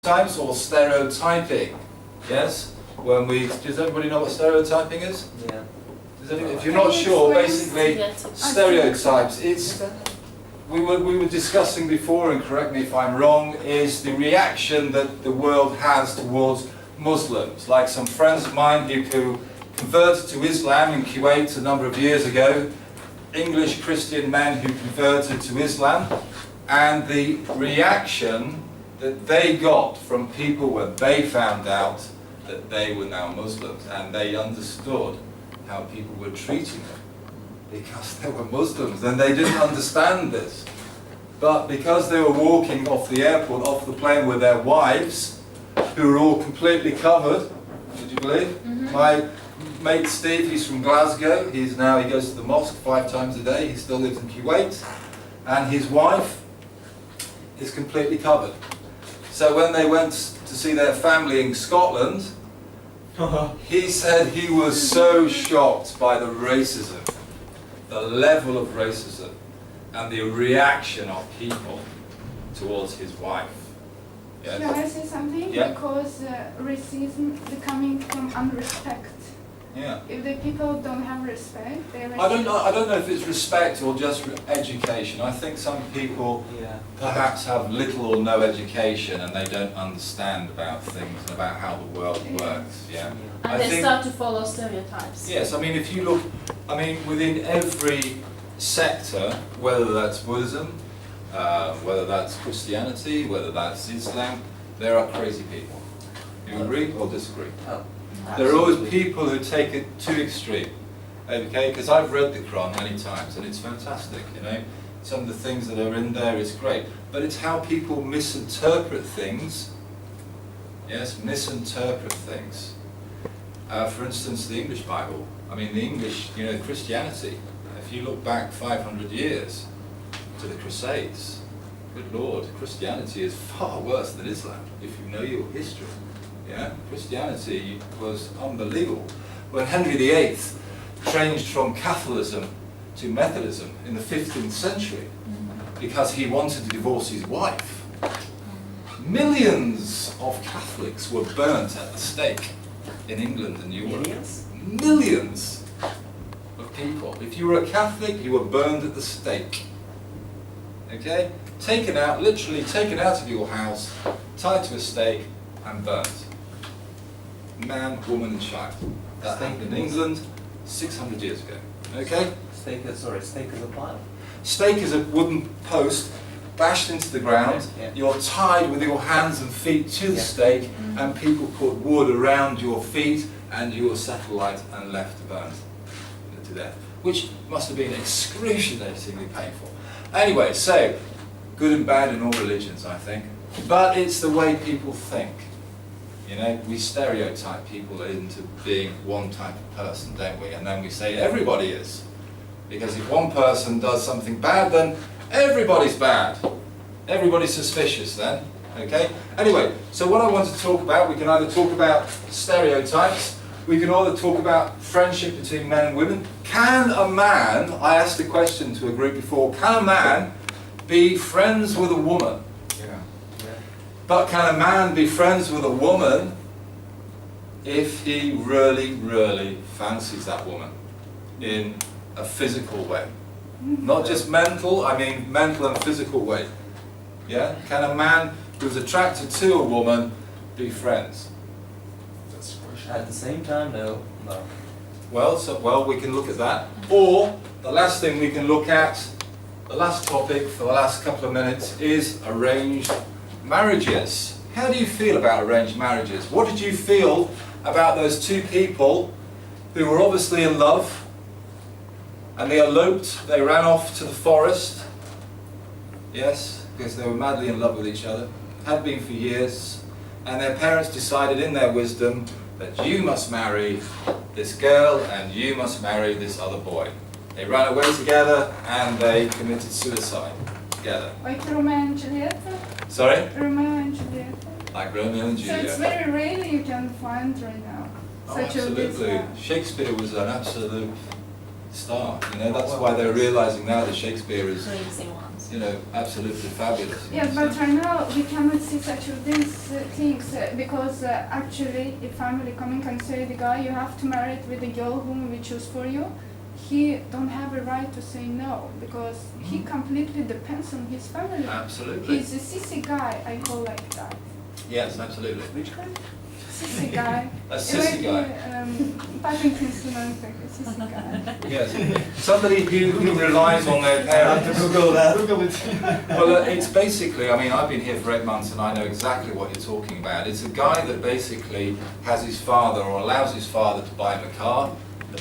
Types or stereotyping, yes? Does everybody know what stereotyping is? Yeah. If you're not sure, basically stereotypes. We were discussing before, and correct me if I'm wrong, is the reaction that the world has towards Muslims. Like some friends of mine who converted to Islam in Kuwait a number of years ago, English Christian men who converted to Islam, and the reaction that they got from people when they found out that they were now Muslims and they understood how people were treating them because they were Muslims and they didn't understand this. But because they were walking off the airport, off the plane with their wives, who were all completely covered, would you believe? Mm-hmm. My mate Steve, he's from Glasgow, he goes to the mosque 5 times a day, he still lives in Kuwait, and his wife is completely covered. So when they went to see their family in Scotland, he said he was so shocked by the racism, the level of racism, and the reaction of people towards his wife. Yes? Can I say something? Yeah. Because racism is coming from unrespect. Yeah. If the people don't have respect, they I don't know if it's respect or just education. I think some people perhaps have little or no education and they don't understand about things and about how the world works. Yeah. And they start to follow stereotypes. Yes, I mean if you look, within every sector, whether that's Buddhism, whether that's Christianity, whether that's Islam, there are crazy people. Do you agree or disagree? Oh. There are always people who take it too extreme, okay? Because I've read the Quran many times and it's fantastic, you know. Some of the things that are in there is great, but it's how people misinterpret things. Yes, misinterpret things. For instance, the English Bible. The English, Christianity. If you look back 500 years to the Crusades, good Lord, Christianity is far worse than Islam if you know your history. Yeah, Christianity was unbelievable. When Henry VIII changed from Catholicism to Methodism in the 15th century because he wanted to divorce his wife, millions of Catholics were burnt at the stake in England and Europe. Millions of people. If you were a Catholic, you were burned at the stake. Okay? Taken out, literally taken out of your house, tied to a stake and burnt. Man, woman and child. That happened in England 600 years ago. Okay? Stake is a pile. Stake is a wooden post bashed into the ground. Yeah. You're tied with your hands and feet to the stake, and people put wood around your feet and you were set alight and left burnt to death, which must have been excruciatingly painful. Anyway, so good and bad in all religions, I think, but it's the way people think. You know, we stereotype people into being one type of person, don't we? And then we say everybody is. Because if one person does something bad, then everybody's bad. Everybody's suspicious then. Okay? Anyway, so what I want to talk about, we can either talk about stereotypes, we can either talk about friendship between men and women. Can a man, I asked a question to a group before, can a man be friends with a woman? But can a man be friends with a woman if he really, really fancies that woman in a physical way? Not just mental, mental and physical way. Yeah? Can a man who's attracted to a woman be friends? That's the question. At the same time, no. Well, we can look at that. Or, the last thing we can look at, the last topic for the last couple of minutes is arranged marriages. How do you feel about arranged marriages? What did you feel about those two people who were obviously in love and they eloped, they ran off to the forest, yes, because they were madly in love with each other, had been for years, and their parents decided in their wisdom that you must marry this girl and you must marry this other boy. They ran away together and they committed suicide together. Like Romeo and Juliet? Sorry? Romeo and Juliet. Like Romeo and So Juliet. it's very rare you can find right now. Such a good Absolutely. star. Shakespeare was an absolute star. That's why they're realizing now that Shakespeare is Crazy ones. you know, absolutely fabulous. you Yeah, know, but so- right now we cannot see such of these things because actually, if family coming and say the guy you have to marry it with the girl whom we choose for you, he don't have a right to say no because he completely depends on his family. Absolutely. He's a sissy guy, I call like that. Yes, absolutely. Which guy? Sissy guy. A sissy guy. Paddington's like a sissy guy. Yes. Somebody who relies on their parents. Google that. Well, it's basically, I mean, I've been here for 8 months and I know exactly what you're talking about. It's a guy that basically has his father or allows his father to buy him a car. The